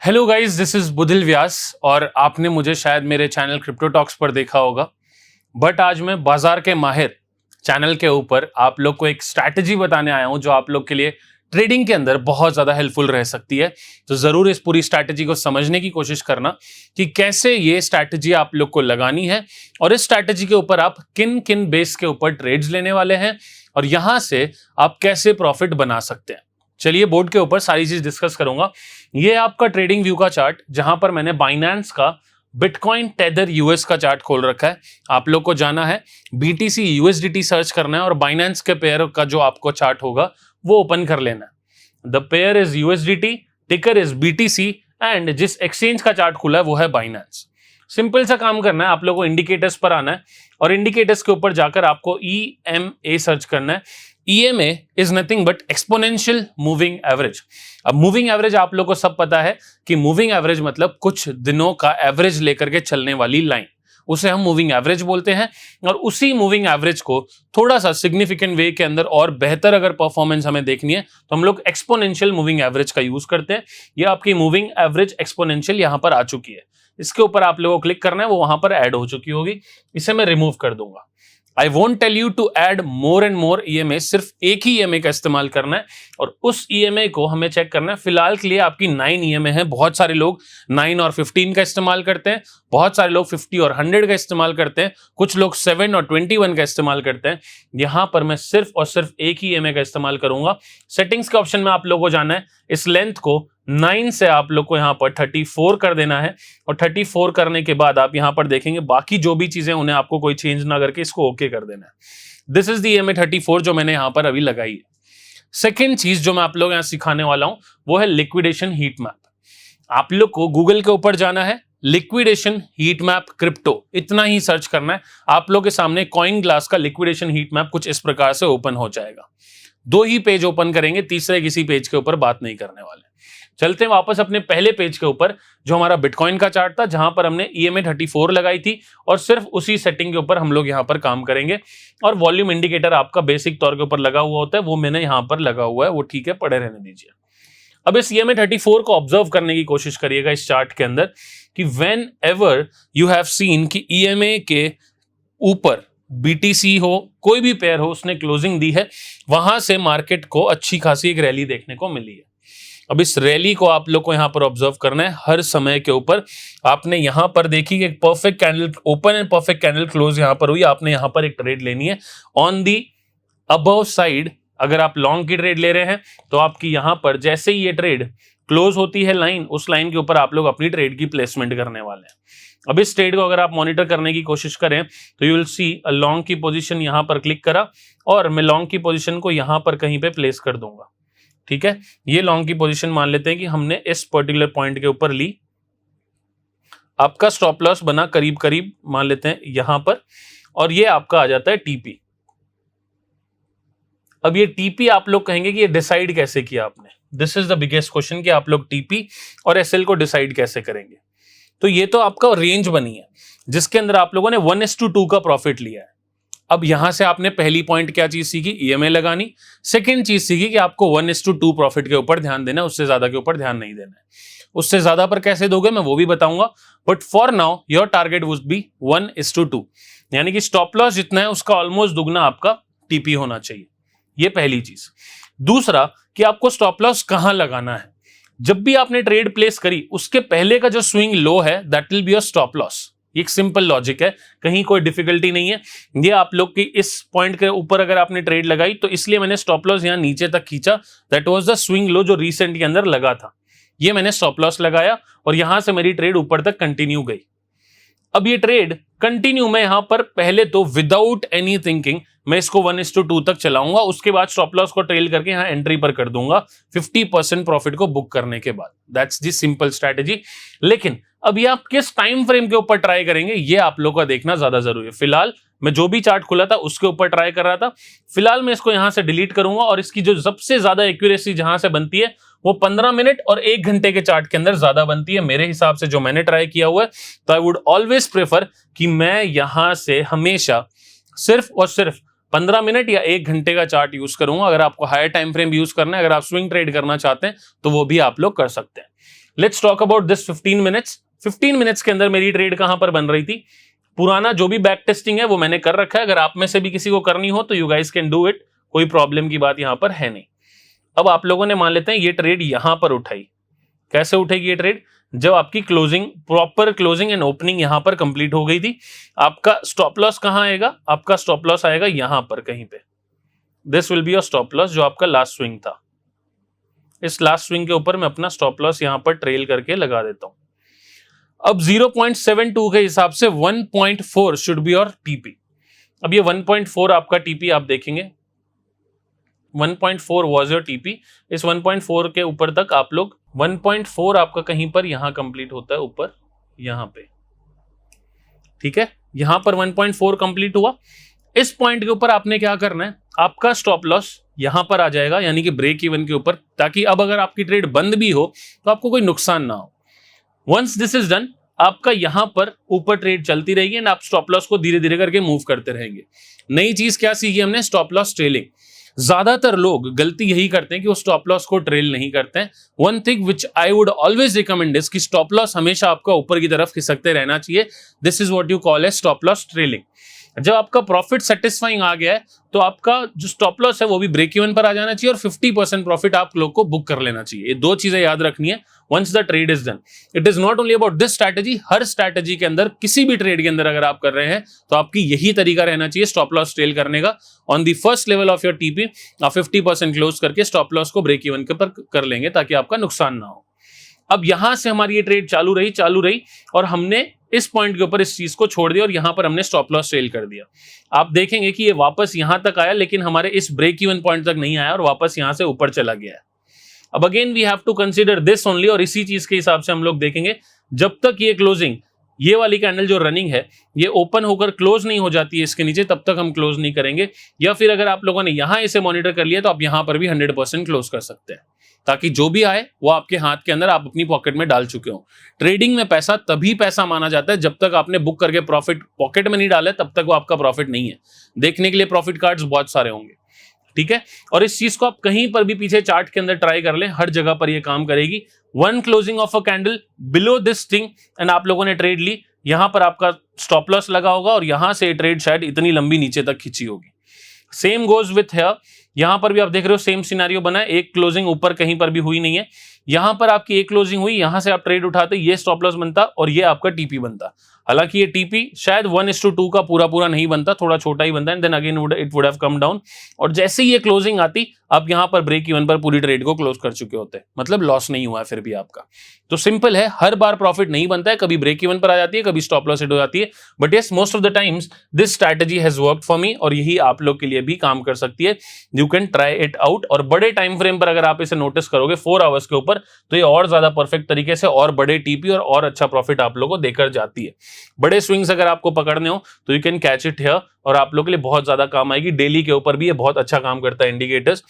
Hello guys, this is बुधिल व्यास और आपने मुझे शायद मेरे चैनल क्रिप्टो टॉक्स पर देखा होगा। बट आज मैं बाजार के माहिर चैनल के ऊपर आप लोग को एक स्ट्रैटेजी बताने आया हूं जो आप लोग के लिए ट्रेडिंग के अंदर बहुत ज्यादा हेल्पफुल रह सकती है। तो जरूर इस पूरी स्ट्रैटेजी को समझने की कोशिश करना कि कैसे ये स्ट्रैटेजी आप लोग को लगानी है और इस स्ट्रैटेजी के ऊपर आप किन किन बेस के ऊपर ट्रेड्स लेने वाले हैं और यहां से आप कैसे प्रॉफिट बना सकते हैं। चलिए बोर्ड के ऊपर सारी चीज डिस्कस करूंगा। ये आपका ट्रेडिंग व्यू का चार्ट जहां पर मैंने बाइनेंस का बिटकॉइन टेदर यूएस का चार्ट खोल रखा है। आप लोग को जाना है बीटीसी यूएसडीटी सर्च करना है और बाइनेंस के पेयर का जो आपको चार्ट होगा वो ओपन कर लेना है। द पेयर इज यूएसडीटी, टिकर इज बीटीसी एंड जिस एक्सचेंज का चार्ट खुला है वो है बाइनेंस। सिंपल सा काम करना है, आप लोगों को इंडिकेटर्स पर आना है और इंडिकेटर्स के ऊपर जाकर आपको EMA सर्च करना है। EMA is nothing but exponential moving average. अब मूविंग एवरेज आप लोगों को सब पता है कि मूविंग एवरेज मतलब कुछ दिनों का एवरेज लेकर के चलने वाली लाइन, उसे हम मूविंग एवरेज बोलते हैं। और उसी मूविंग एवरेज को थोड़ा सा सिग्निफिकेंट वे के अंदर और बेहतर अगर परफॉर्मेंस हमें देखनी है तो हम लोग एक्सपोनेंशियल मूविंग एवरेज का यूज करते हैं। ये आपकी मूविंग एवरेज एक्सपोनेंशियल यहां पर आ चुकी है, इसके ऊपर आप लोगों को क्लिक करना है, वो वहां पर ऐड हो चुकी होगी। इसे मैं रिमूव कर दूंगा। I won't tell you to add more and more EMA, सिर्फ एक ही EMA का इस्तेमाल करना है और उस EMA को हमें चेक करना है। फिलहाल के लिए आपकी 9 EMA है। बहुत सारे लोग 9 और 15 का इस्तेमाल करते हैं, बहुत सारे लोग 50 और 100 का इस्तेमाल करते हैं, कुछ लोग 7 और 21 का इस्तेमाल करते हैं। यहां पर मैं सिर्फ और सिर्फ एक ही EMA का इस्तेमाल करूंगा। सेटिंग्स के ऑप्शन में आप लोगों को जाना है, इस लेंथ को 9 से आप लोग को यहां पर 34 कर देना है और 34 करने के बाद आप यहां पर देखेंगे बाकी जो भी चीजें उन्हें आपको कोई चेंज ना करके इसको ओके कर देना है। दिस इज द EMA 34 जो मैंने यहां पर अभी लगाई है। सेकेंड चीज जो मैं आप लोग यहां सिखाने वाला हूं वो है लिक्विडेशन हीट मैप। आप लोग को गूगल के ऊपर जाना है, लिक्विडेशन हीट मैप क्रिप्टो, इतना ही सर्च करना है। आप लोग के सामने कॉइन ग्लास का लिक्विडेशन हीट मैप कुछ इस प्रकार से ओपन हो जाएगा। 2 ही पेज ओपन करेंगे, तीसरे किसी पेज के ऊपर बात नहीं करने वाले। चलते हैं वापस अपने पहले पेज के ऊपर जो हमारा बिटकॉइन का चार्ट था, जहां पर हमने EMA 34 लगाई थी और सिर्फ उसी सेटिंग के ऊपर हम लोग यहां पर काम करेंगे। और वॉल्यूम इंडिकेटर आपका बेसिक तौर के ऊपर लगा हुआ होता है, वो मैंने यहां पर लगा हुआ है, वो ठीक है, पड़े रहने दीजिए। अब इस EMA 34 को ऑब्जर्व करने की कोशिश करिएगा इस चार्ट के अंदर कि when ever you have seen कि EMA के ऊपर BTC हो, कोई भी पेयर हो, उसने क्लोजिंग दी है, वहां से मार्केट को अच्छी खासी एक रैली देखने को मिली है। अब इस रैली को आप लोग को यहां पर ऑब्जर्व करना है हर समय के ऊपर। आपने यहां पर देखी कि एक perfect candle open and perfect candle close यहां पर हुई, आपने यहां पर एक ट्रेड लेनी है ऑन दी अबव साइड। अगर आप लॉन्ग की ट्रेड ले रहे हैं तो आपकी यहां पर जैसे ही ये ट्रेड क्लोज होती है लाइन, उस लाइन के ऊपर आप लोग अपनी ट्रेड की प्लेसमेंट करने वाले हैं। अब इस ट्रेड को अगर आप मॉनिटर करने की कोशिश करें तो you will C a long की पोजीशन, यहां पर क्लिक करा और मैं लॉन्ग की पोजीशन को यहां पर कहीं पे प्लेस कर दूंगा। ठीक है, ये लॉन्ग की पोजीशन मान लेते हैं कि हमने इस पर्टिकुलर पॉइंट के ऊपर ली। आपका स्टॉप लॉस बना करीब करीब मान लेते हैं यहां पर, और ये आपका आ जाता है TP। अब ये TP आप लोग कहेंगे कि ये डिसाइड कैसे किया आपने। This is the biggest question कि आप लोग TP और SL को डिसाइड कैसे करेंगे। तो ये तो आपका रेंज बनी है जिसके अंदर आप लोगों ने 1:2 का प्रॉफिट लिया है। अब यहां से आपने पहली पॉइंट क्या चीज सीखी, EMA लगानी। सेकंड चीज सीखी कि आपको 1:2 प्रॉफिट के ऊपर ध्यान देना है, उससे ज्यादा के ऊपर ध्यान नहीं देना है। उससे ज्यादा पर कैसे दोगे मैं वो भी बताऊंगा, but for now your target would be 1:2, यानी कि स्टॉप लॉस जितना है उसका ऑलमोस्ट दुगना आपका TP होना चाहिए। ये पहली चीज। दूसरा कि आपको स्टॉप लॉस कहां लगाना है। जब भी आपने ट्रेड प्लेस करी उसके पहले का जो स्विंग लो है that will be your stop loss. एक सिंपल लॉजिक है, कहीं कोई डिफिकल्टी नहीं है। ये आप लोग की इस पॉइंट के ऊपर अगर आपने ट्रेड लगाई तो इसलिए मैंने स्टॉप लॉस यहां नीचे तक खींचा, that was the swing low जो रिसेंट के अंदर लगा था। ये मैंने स्टॉप लॉस लगाया और यहां से मेरी ट्रेड ऊपर तक कंटिन्यू गई। अब ये ट्रेड कंटिन्यू मैं यहां पर पहले तो विदाउट एनी थिंकिंग मैं इसको 1:2 तक चलाऊंगा, उसके बाद स्टॉप लॉस को ट्रेल करके यहां एंट्री पर कर दूंगा 50% प्रॉफिट को बुक करने के बाद। That's the simple strategy. लेकिन अब ये आप किस टाइम फ्रेम के ऊपर ट्राई करेंगे ये आप लोगों का देखना ज्यादा जरूरी है। फिलहाल मैं जो भी चार्ट खुला था उसके ऊपर ट्राई कर रहा था। फिलहाल मैं इसको यहां से डिलीट करूंगा और इसकी जो सबसे ज्यादा एक्यूरेसी जहां से बनती है वो 15 मिनट और 1 घंटे के चार्ट के अंदर ज्यादा बनती है मेरे हिसाब से, जो मैंने ट्राई किया हुआ है। तो आई वुड ऑलवेज प्रेफर कि मैं यहां से हमेशा सिर्फ और सिर्फ 15 मिनट या 1 घंटे का चार्ट यूज करूंगा। अगर आपको हायर टाइम फ्रेम यूज करना है, अगर आप स्विंग ट्रेड करना चाहते हैं तो वो भी आप लोग कर सकते हैं। Let's talk about this 15 minutes. 15 minutes के अंदर मेरी ट्रेड कहां पर बन रही थी, पुराना जो भी बैक टेस्टिंग है वो मैंने कर रखा है, अगर आप में से भी किसी को करनी हो तो you guys can do it, कोई प्रॉब्लम की बात यहां पर है नहीं। अब आप लोगों ने मान लेते हैं ये ट्रेड यहां पर उठाई, कैसे उठेगी ये ट्रेड, जब आपकी closing, proper closing and opening यहां पर कंप्लीट हो गई थी। आपका स्टॉप लॉस कहां आएगा, आपका स्टॉप लॉस आएगा यहां पर कहीं पे, this will be your stop loss, जो आपका लास्ट स्विंग था। इस लास्ट स्विंग के ऊपर मैं अपना स्टॉप लॉस यहां पर ट्रेल करके लगा देता हूं। अब 0.72 के हिसाब से 1.4 शुड बी योर टीपी। अब ये 1.4 आपका टीपी आप देखेंगे, 1.4 वाज योर टीपी। इस 1.4 के ऊपर तक आप लोग 1.4 आपका कहीं पर यहां कंप्लीट होता है, ऊपर यहां पे, ठीक है, यहां पर 1.4 कंप्लीट हुआ। इस पॉइंट के ऊपर आपने क्या करना है, आपका स्टॉप लॉस यहां पर आ जाएगा, यानी कि ब्रेक इवन के ऊपर, ताकि अब अगर आपकी ट्रेड बंद भी हो तो आपको कोई नुकसान ना हो। वंस दिस इज डन, आपका यहां पर ऊपर ट्रेड चलती रहेगी एंड आप स्टॉप लॉस को धीरे धीरे करके मूव करते रहेंगे। नई चीज क्या सीखी हमने, स्टॉप लॉस ट्रेलिंग। ज्यादातर लोग गलती यही करते हैं कि वो स्टॉप लॉस को ट्रेल नहीं करते हैं। One thing which I would always recommend is कि स्टॉप लॉस हमेशा आपका ऊपर की तरफ खिसकते रहना चाहिए। This is what you call A stop loss trailing. जब आपका प्रॉफिट सेटिस्फाइंग आ गया है तो आपका जो स्टॉप लॉस है वो भी ब्रेक इवन पर आ जाना चाहिए और 50% प्रॉफिट आप लोग को बुक कर लेना चाहिए। ये दो चीजें याद रखनी है once the trade is done. It is not only about this strategy, हर स्ट्रैटेजी के अंदर, किसी भी ट्रेड के अंदर अगर आप कर रहे हैं तो आपकी यही तरीका रहना चाहिए स्टॉप लॉस ट्रेल करने का। On the first level of your TP आप 50% क्लोज करके स्टॉप लॉस को ब्रेक इवन के पर कर लेंगे ताकि आपका नुकसान ना हो। अब यहां से हमारी ये ट्रेड चालू रही और हमने इस पॉइंट के ऊपर इस चीज को छोड़ दिया और यहां पर हमने स्टॉप लॉस सेल कर दिया। आप देखेंगे कि ये वापस यहां तक आया लेकिन हमारे इस ब्रेक इवन पॉइंट तक नहीं आया और वापस यहां से ऊपर चला गया है। अब again we have to consider this only, और इसी चीज के हिसाब से हम लोग देखेंगे जब तक ये क्लोजिंग, ये वाली कैंडल जो रनिंग है, ये ओपन होकर क्लोज नहीं हो जाती है इसके नीचे, तब तक हम क्लोज नहीं करेंगे। या फिर अगर आप लोगों ने यहां इसे मॉनिटर कर लिया तो आप यहां पर भी 100% क्लोज कर सकते हैं, ताकि जो भी आए वो आपके हाथ के अंदर आप अपनी पॉकेट में डाल चुके हो। ट्रेडिंग में पैसा तभी पैसा माना जाता है जब तक आपने बुक करके प्रॉफिट पॉकेट में नहीं डाला, तब तक वो आपका प्रॉफिट नहीं है। देखने के लिए प्रॉफिट कार्ड्स बहुत सारे होंगे, ठीक है, और इस चीज को आप कहीं पर भी पीछे चार्ट के अंदर ट्राई कर लें, हर जगह पर ये काम करेगी। One closing of a candle below this thing and आप लोगों ने ट्रेड ली, यहां पर आपका स्टॉप लॉस लगा होगा और यहां से ट्रेड शायद इतनी लंबी नीचे तक खिंची होगी। सेम गोज विथ हियर, यहां पर भी आप देख रहे हो सेम सिनेरियो बना है, एक क्लोजिंग ऊपर कहीं पर भी हुई नहीं है। यहां पर आपकी एक क्लोजिंग हुई, यहां से आप ट्रेड उठाते, ये स्टॉप लॉस बनता और ये आपका टीपी बनता। हालांकि ये टीपी शायद 1:2 का पूरा नहीं बनता, थोड़ा छोटा ही बनता है, then again it would have come down. और जैसे ही ये क्लोजिंग आती, आप यहां पर ब्रेक इवन पर पूरी ट्रेड को क्लोज कर चुके होते, मतलब लॉस नहीं हुआ है फिर भी आपका। तो सिंपल है, हर बार प्रॉफिट नहीं बनता है, कभी ब्रेक इवन पर आ जाती है, कभी स्टॉप लॉस हिट हो जाती है, but yes most of the times this strategy has worked for me, और यही आप लोग के लिए भी काम कर सकती है। You can try it out. और बड़े टाइम फ्रेम पर अगर आप इसे नोटिस करोगे 4 आवर्स के ऊपर, तो ये और ज्यादा परफेक्ट तरीके से और बड़े टीपी और अच्छा प्रॉफिट आप लोगों को देकर जाती है। बड़े स्विंग्स अगर आपको पकड़ने हो तो you can catch it here, और आप लोग के लिए बहुत ज्यादा काम आएगी। डेली के ऊपर भी ये बहुत अच्छा काम करता है इंडिकेटर्स।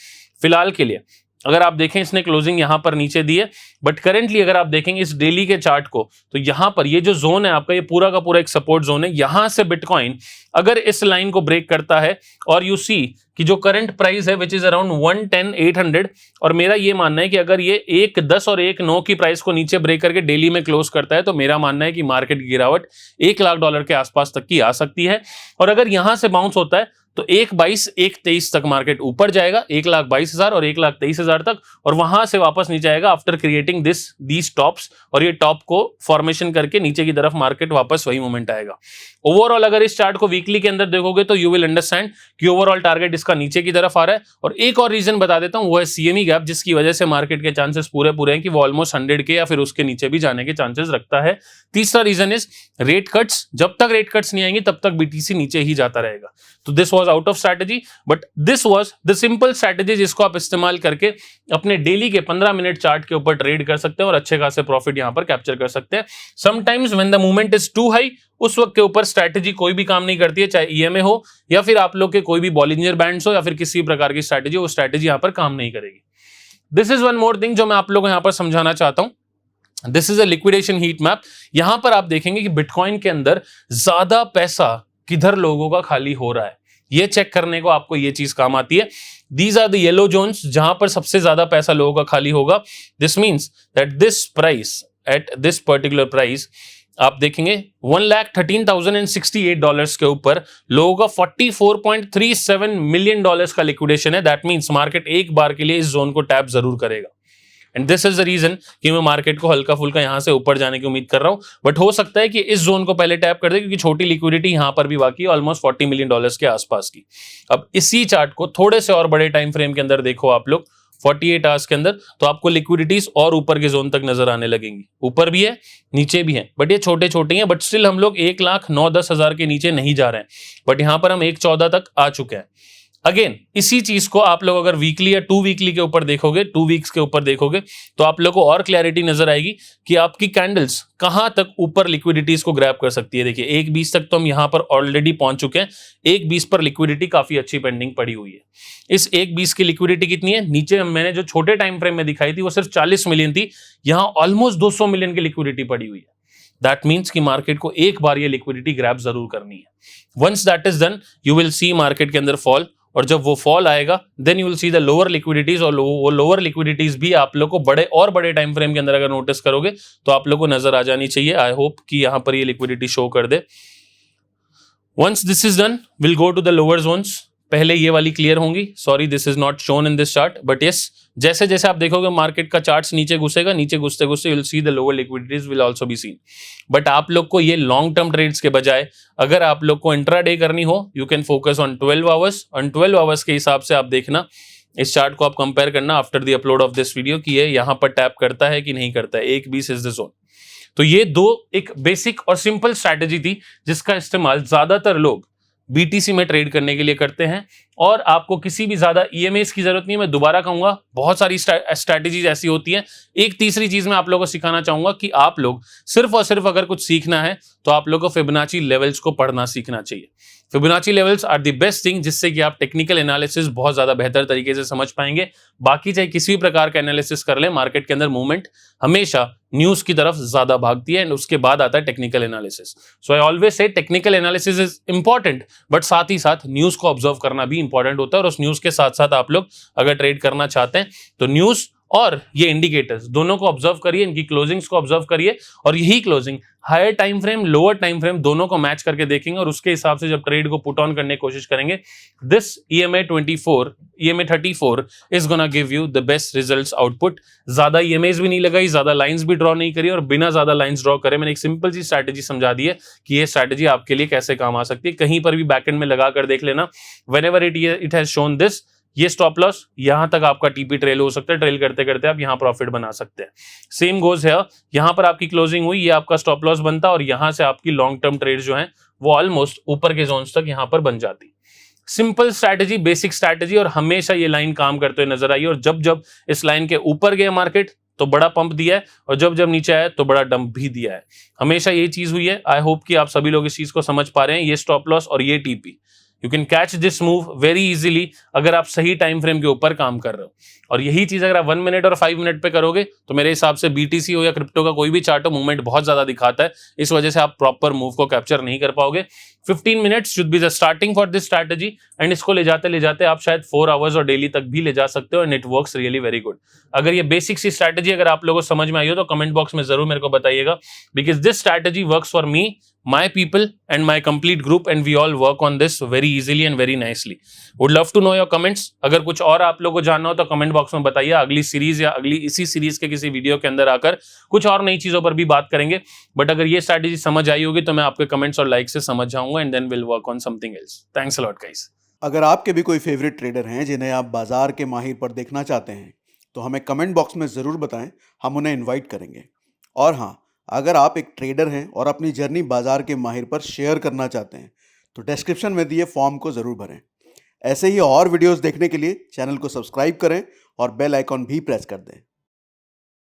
फिलहाल के लिए अगर आप देखें, इसने क्लोजिंग यहां पर नीचे दी है, बट करेंटली अगर आप देखेंगे इस डेली के चार्ट को, तो यहां पर ये जो जोन है आपका, ये पूरा का पूरा एक सपोर्ट जोन है। यहां से बिटकॉइन अगर इस लाइन को ब्रेक करता है, और यू सी कि जो करंट प्राइस है विच इज अराउंड 110,800, और मेरा ये मानना है कि अगर ये 1.10 और 1.9 की प्राइस को नीचे ब्रेक करके डेली में क्लोज करता है, तो मेरा मानना है कि मार्केट की गिरावट $1 लाख के आसपास तक की आ सकती है। और अगर यहां से बाउंस होता है तो 1.22, 1.23 तक मार्केट ऊपर जाएगा, 1,22,000 और 1,23,000 तक, और वहां से वापस नीचे आएगा आफ्टर क्रिएटिंग दीस टॉप्स, और ये टॉप को फॉर्मेशन करके नीचे की तरफ मार्केट वापस वही मोमेंट आएगा। ओवरऑल अगर इस चार्ट को वीकली के अंदर देखोगे तो यू विल अंडरस्टैंड कि ओवरऑल टारगेट इसका नीचे की तरफ आ रहा है। और एक और रीजन बता देता हूं, वो है सीएमई गैप, जिसकी वजह से मार्केट के चांसेस पूरे हैं कि वो ऑलमोस्ट 100 के या फिर उसके नीचे भी जाने के चांसेस रखता है। तीसरा रीजन इज रेट कट्स। जब तक रेट कट्स नहीं आएंगी तब तक बीटीसी नीचे ही जाता रहेगा। तो this was out of strategy, but this was the simple strategy जिसको आप इस्तेमाल करके अपने डेली के 15 मिनट चार्ट के ऊपर ट्रेड कर सकते हैं और अच्छे खासे प्रॉफिट यहां पर कैप्चर कर सकते हैं। Sometimes when the movement is too high, उस वक्त के ऊपर स्ट्रैटेजी कोई भी काम नहीं करती है, चाहे ईएमए हो या फिर आप लोग के कोई भी बॉलिंजर बैंड्स हो या फिर किसी प्रकार की स्ट्रैटेजी, वो स्ट्रैटेजी यहां पर काम नहीं करेगी। This is one more thing जो मैं आप लोगों को यहां पर समझाना चाहता हूं। This is a liquidation heat map. यहां पर आप देखेंगे कि बिटकॉइन के अंदर ज्यादा पैसा किधर लोगों का खाली हो रहा है। ये चेक करने को आपको ये चीज काम आती है। These are the yellow zones, जहां पर सबसे ज्यादा पैसा लोगों का खाली होगा। This means that this price, at this particular price आप देखेंगे $1,13,068 के ऊपर लोगों का $44.37 मिलियन का लिक्विडेशन है। दैट मीन्स मार्केट एक बार के लिए इस जोन को टैप जरूर करेगा। And this is the reason कि मैं मार्केट को हल्का फुल्का यहां से ऊपर जाने की उम्मीद कर रहा हूं, बट हो सकता है कि इस जोन को पहले टैप कर दे, क्योंकि छोटी लिक्विडिटी यहां पर भी बाकी है, ऑलमोस्ट $40 मिलियन के आसपास की। अब इसी चार्ट को थोड़े से और बड़े टाइम फ्रेम के अंदर देखो आप लोग, 48 आवर्स के अंदर, तो आपको लिक्विडिटीज और ऊपर के जोन तक नजर आने लगेंगी। ऊपर भी है, नीचे भी है, बट ये छोटे छोटे हैं। बट स्टिल हम लोग 1,09,10,000 के नीचे नहीं जा रहे हैं, बट यहां पर हम 1,14 तक आ चुके हैं। अगेन इसी चीज को आप लोग अगर वीकली या 2 वीकली के ऊपर देखोगे, 2 वीक्स के ऊपर देखोगे, तो आप लोग को और क्लैरिटी नजर आएगी कि आपकी कैंडल्स कहां तक ऊपर लिक्विडिटीज को ग्रैब कर सकती है। देखिए 1.20 तक तो हम यहां पर ऑलरेडी पहुंच चुके हैं। 1.20 पर लिक्विडिटी काफी अच्छी पेंडिंग पड़ी हुई है। इस 1.20 की लिक्विडिटी कितनी है? नीचे मैंने जो छोटे टाइम फ्रेम में दिखाई थी वो सिर्फ 40 मिलियन थी, यहां ऑलमोस्ट 200 मिलियन की लिक्विडिटी पड़ी हुई है। दैट मीन्स कि मार्केट को एक बार ये लिक्विडिटी ग्रैब जरूर करनी है। Once that is done, you will see market के अंदर फॉल, और जब वो फॉल आएगा then you will see the lower liquidities, और वो लोअर लिक्विडिटीज भी आप लोग को बड़े टाइम फ्रेम के अंदर अगर नोटिस करोगे तो आप लोग को नजर आ जानी चाहिए। आई होप कि यहां पर ये लिक्विडिटी शो कर दे। Once this is done, will go to the lower zones. पहले ये वाली क्लियर होंगी, sorry this is not shown in this chart, but yes जैसे जैसे आप देखोगे मार्केट का चार्ट्स नीचे घुसेगा, नीचे घुसते घुसते you will see the lower liquidities will also be seen. But आप लोग को ये लॉन्ग टर्म ट्रेड्स के बजाय अगर आप लोग को इंट्राडे करनी हो, you can focus on 12 hours. On 12 hours के हिसाब से आप देखना, इस चार्ट को आप कंपेयर करना after the upload of this video कि ये यहां पर टैप करता है कि नहीं करता है। 1.20 इज द जोन। तो ये दो एक बेसिक और सिंपल स्ट्रैटेजी थी जिसका इस्तेमाल ज्यादातर लोग बीटीसी में ट्रेड करने के लिए करते हैं, और आपको किसी भी ज्यादा ईएमएस की जरूरत नहीं है। मैं दोबारा कहूंगा, बहुत सारी स्ट्रैटेजीज ऐसी होती हैं। एक तीसरी चीज मैं आप लोगों को सिखाना चाहूंगा कि आप लोग सिर्फ और सिर्फ अगर कुछ सीखना है तो आप लोगों को फिबोनाची लेवल्स को पढ़ना सीखना चाहिए। Fibonacci levels are the best thing, जिससे कि आप टेक्निकल एनालिसिस बहुत ज्यादा बेहतर तरीके से समझ पाएंगे। बाकी चाहे किसी भी प्रकार का एनालिसिस कर ले, मार्केट के अंदर मूवमेंट हमेशा न्यूज की तरफ ज्यादा भागती है, एंड उसके बाद आता है technical analysis. So I always say technical analysis is important, but साथ ही साथ न्यूज को ऑब्जर्व करना भी इंपॉर्टेंट होता है। और उस न्यूज के साथ साथ आप लोग अगर ट्रेड करना चाहते हैं तो न्यूज और ये इंडिकेटर्स दोनों को ऑब्जर्व करिए, इनकी क्लोजिंग्स को ऑब्जर्व करिए, और यही closing higher time frame, lower time frame दोनों को मैच करके देखेंगे, और उसके हिसाब से जब ट्रेड को पुट ऑन करने की कोशिश करेंगे, this EMA 34 is gonna give you the best results output. ज्यादा EMAs भी नहीं लगाई, ज्यादा लाइंस भी ड्रॉ नहीं करी, और बिना ज्यादा लाइंस ड्रॉ करे मैंने एक सिंपल सी स्ट्रैटेजी समझा दी है कि ये स्ट्रैटेजी आपके लिए कैसे काम आ सकती है। कहीं पर भी बैकएंड में लगा कर देख लेना, whenever it has shown this, ये स्टॉप लॉस यहां तक आपका टीपी ट्रेल हो सकता है, ट्रेल करते करते आप यहां प्रॉफिट बना सकते हैं। सेम गोज है, यहां पर आपकी क्लोजिंग हुई, ये आपका स्टॉप लॉस बनता, और यहां से आपकी लॉन्ग टर्म ट्रेड जो है वो ऑलमोस्ट ऊपर के जोन्स तक यहां पर बन जाती। सिंपल स्ट्रैटेजी, बेसिक स्ट्रैटेजी, और हमेशा ये लाइन काम करते हुए नजर आई। और जब जब इस लाइन के ऊपर गया मार्केट तो बड़ा पंप दिया है, और जब जब नीचे आया तो बड़ा डंप भी दिया है। हमेशा ये चीज हुई है। आई होप कि आप सभी लोग इस चीज को समझ पा रहे हैं। ये स्टॉप लॉस और ये TP, you can catch this move very easily अगर आप सही टाइम फ्रेम के ऊपर काम कर रहे हो। और यही चीज अगर आप 1 मिनट और 5 मिनट पे करोगे तो मेरे हिसाब से बीटीसी हो या क्रिप्टो का कोई भी चार्ट हो, मूवमेंट बहुत ज्यादा दिखाता है। इस वजह से आप प्रॉपर मूव को कैप्चर नहीं कर पाओगे। 15 minutes should be the starting for this strategy, and इसको ले जाते आप शायद 4 आवर्स और डेली तक भी ले जा सकते हो, and it works really very good. अगर ये बेसिक सी स्ट्रैटेजी अगर आप लोगों को समझ में आई हो तो कमेंट बॉक्स में जरूर मेरे को बताइएगा, because this strategy works for me, my people and my complete group, and we all work on this very easily and very nicely. Would love to know your comments. अगर कुछ और आप लोगों को जानना हो तो कमेंट बॉक्स में बताइए। अगली सीरीज या अगली इसी सीरीज के किसी वीडियो के अंदर आकर कुछ और नई चीजों पर भी बात करेंगे। बट अगर ये स्ट्रैटेजी समझ आई होगी तो मैं आपके कमेंट्स और लाइक से समझ जाऊंगा, and then will work on something else. Thanks a lot guys. अगर आपके भी कोई फेवरेट ट्रेडर हैं जिन्हें आप बाजार के माहिर पर देखना चाहते हैं तो हमें कमेंट बॉक्स में ज़रूर बताएं, हम उन्हें इनवाइट करेंगे। और हाँ, अगर आप एक ट्रेडर हैं और अपनी जर्नी बाजार के माहिर पर शेयर करना चाहते हैं तो डिस्क्रिप्शन में दिए फॉर्म को ज़रूर भरें। ऐसे ही और वीडियोस देखने के लिए चैनल को सब्सक्राइब करें और बेल आइकॉन भी प्रेस कर दें।